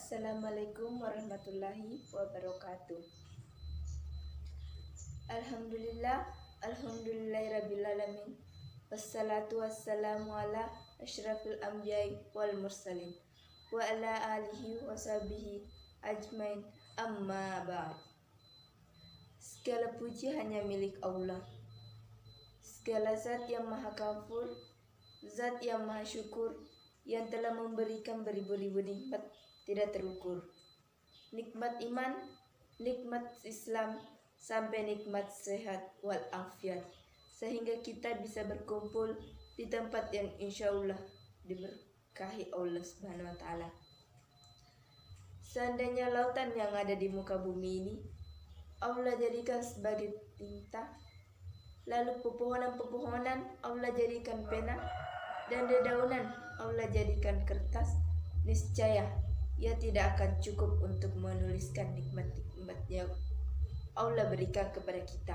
Assalamualaikum warahmatullahi wabarakatuh. Alhamdulillahirrabbilalamin. Wassalatu wassalamu ala asyrafil anbiya'i wal mursalin wa ala alihi wa sahbihi ajmain, amma ba'd. Segala puji hanya milik Allah, segala zat yang maha kafur, zat yang maha syukur, yang telah memberikan beribu-ribu nikmat tidak terukur. Nikmat iman, nikmat Islam, sampai nikmat sehat wal afiat, sehingga kita bisa berkumpul di tempat yang insya Allah diberkahi Allah Subhanahu wa Ta'ala. Seandainya lautan yang ada di muka bumi ini Allah jadikan sebagai tinta, lalu pepohonan-pepohonan Allah jadikan pena, dan dedaunan Allah jadikan kertas, niscaya ia tidak akan cukup untuk menuliskan nikmat-nikmat yang Allah berikan kepada kita.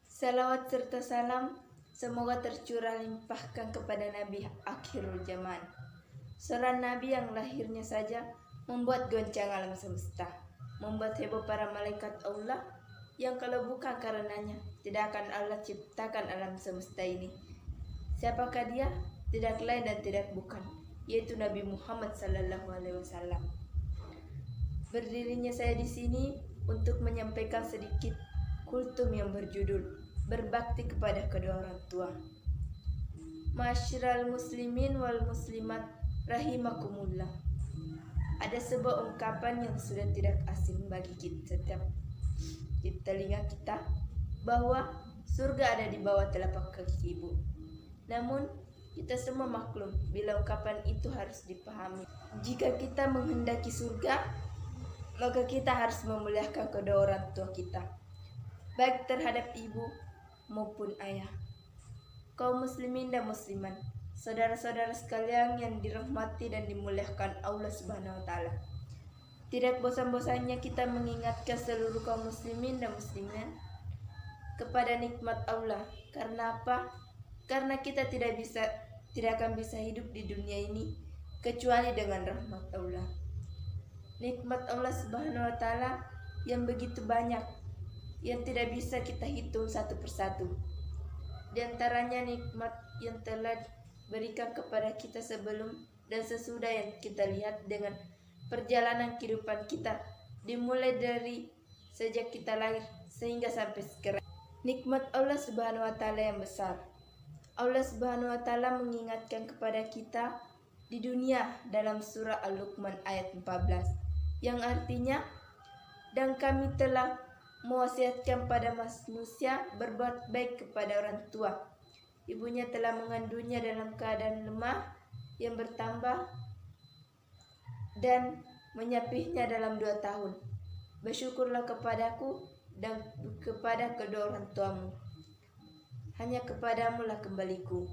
Salawat serta salam semoga tercurah limpahkan kepada Nabi akhirul zaman, seorang Nabi yang lahirnya saja membuat goncang alam semesta, membuat heboh para malaikat Allah, yang kalau bukan karenanya tidak akan Allah ciptakan alam semesta ini. Siapakah dia? Tidak lain dan tidak bukan, yaitu Nabi Muhammad SAW. Berdirinya saya di sini untuk menyampaikan sedikit kultum yang berjudul berbakti kepada kedua orang tua. Ma'asyiral muslimin wal muslimat rahimakumullah. Ada sebuah ungkapan yang sudah tidak asing bagi kita setiap di telinga kita, bahwa surga ada di bawah telapak kaki ibu. Namun kita semua maklum bila ungkapan itu harus dipahami. Jika kita menghendaki surga, maka kita harus memuliakan kedua orang tua kita, baik terhadap ibu maupun ayah. Kaum muslimin dan muslimat, saudara-saudara sekalian yang dirahmati dan dimuliakan Allah Subhanahu wa Ta'ala, tidak bosan-bosannya kita mengingatkan seluruh kaum muslimin dan muslimat kepada nikmat Allah. Karena apa? Karena kita tidak akan bisa hidup di dunia ini kecuali dengan rahmat Allah. Nikmat Allah Subhanahu wa Ta'ala yang begitu banyak, yang tidak bisa kita hitung satu persatu. Di antaranya nikmat yang telah berikan kepada kita sebelum dan sesudah yang kita lihat dengan perjalanan kehidupan kita, dimulai dari sejak kita lahir sehingga sampai sekarang. Nikmat Allah Subhanahu wa Ta'ala yang besar. Allah Subhanahu wa Ta'ala mengingatkan kepada kita di dunia dalam surah Al-Luqman ayat 14, yang artinya, dan kami telah mewasiatkan pada manusia berbuat baik kepada orang tua. Ibunya telah mengandungnya dalam keadaan lemah yang bertambah dan menyapihnya dalam 2 tahun. Bersyukurlah kepadaku dan kepada kedua orang tuamu. Hanya kepadamu lah kembaliku.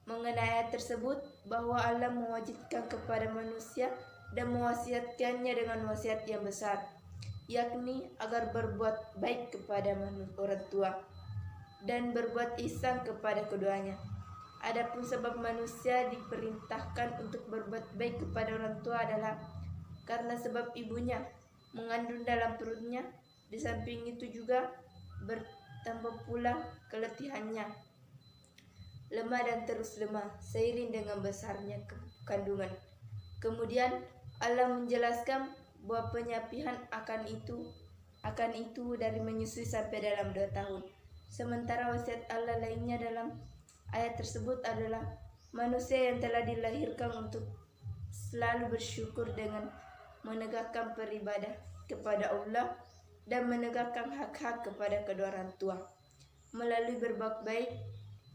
Mengenai ayat tersebut, bahwa Allah mewajibkan kepada manusia dan mewasiatkannya dengan wasiat yang besar, yakni agar berbuat baik kepada orang tua dan berbuat ihsan kepada keduanya. Adapun sebab manusia diperintahkan untuk berbuat baik kepada orang tua adalah karena sebab ibunya mengandung dalam perutnya. Di samping itu juga bertambah pula keletihannya, lemah dan terus lemah seiring dengan besarnya kandungan. Kemudian Allah menjelaskan bahwa penyapihan akan itu dari menyusui sampai dalam 2 tahun. Sementara wasiat Allah lainnya dalam ayat tersebut adalah manusia yang telah dilahirkan untuk selalu bersyukur dengan menegakkan beribadah kepada Allah dan menegakkan hak-hak kepada kedua orang tua melalui berbuat baik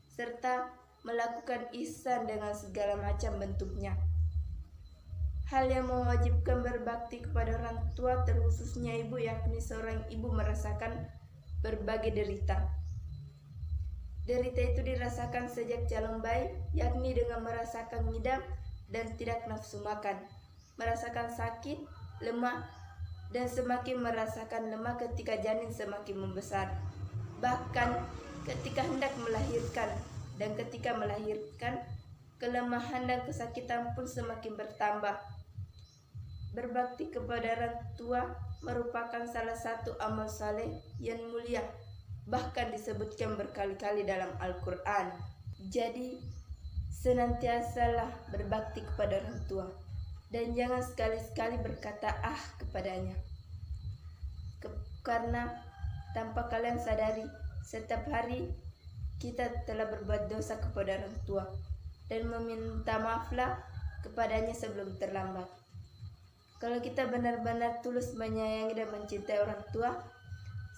serta melakukan ihsan dengan segala macam bentuknya. Hal yang mewajibkan berbakti kepada orang tua terkhususnya ibu, yakni seorang ibu merasakan berbagai derita. Derita itu dirasakan sejak calon bayi, yakni dengan merasakan ngidam dan tidak nafsu makan, merasakan sakit, lemah, dan semakin merasakan lemah ketika janin semakin membesar. Bahkan ketika hendak melahirkan dan ketika melahirkan, kelemahan dan kesakitan pun semakin bertambah. Berbakti kepada orang tua merupakan salah satu amal saleh yang mulia, bahkan disebutkan berkali-kali dalam Al-Quran. Jadi, senantiasalah berbakti kepada orang tua, dan jangan sekali-sekali berkata kepadanya. Karena tanpa kalian sadari, setiap hari kita telah berbuat dosa kepada orang tua, dan meminta maaflah kepadanya sebelum terlambat. Kalau kita benar-benar tulus menyayangi dan mencintai orang tua,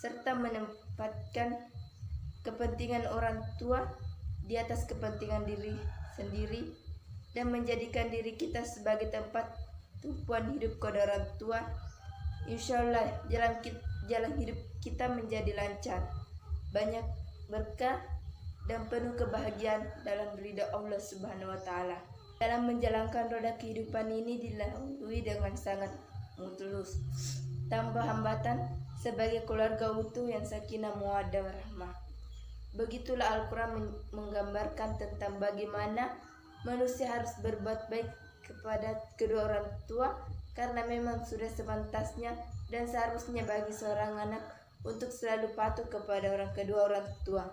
serta menempatkan kepentingan orang tua di atas kepentingan diri sendiri, dan menjadikan diri kita sebagai tempat tumpuan hidup kepada orang tua, insya Allah jalan hidup kita menjadi lancar, banyak berkah dan penuh kebahagiaan dalam ridha Allah Subhanahu wa Ta'ala. Dalam menjalankan roda kehidupan ini dilalui dengan sangat mulus tanpa hambatan, sebagai keluarga utuh yang sakinah mawaddah warahmah. Begitulah Al-Quran menggambarkan tentang bagaimana manusia harus berbuat baik kepada kedua orang tua, karena memang sudah sepantasnya dan seharusnya bagi seorang anak untuk selalu patuh kepada kedua orang tua.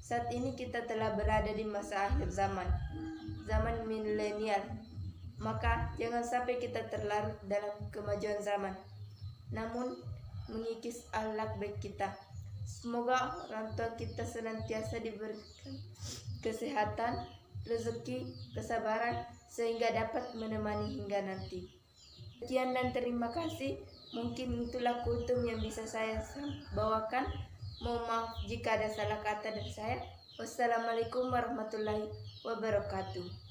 Saat ini kita telah berada di masa akhir zaman milenial, maka jangan sampai kita terlarut dalam kemajuan zaman, namun mengikis akhlak baik kita. Semoga orang tua kita senantiasa diberikan kesehatan, rezeki, kesabaran, sehingga dapat menemani hingga nanti. Sekian dan terima kasih. Mungkin itulah kultum yang bisa saya bawakan. Mohon maaf jika ada salah kata dari saya. Wassalamualaikum warahmatullahi wabarakatuh.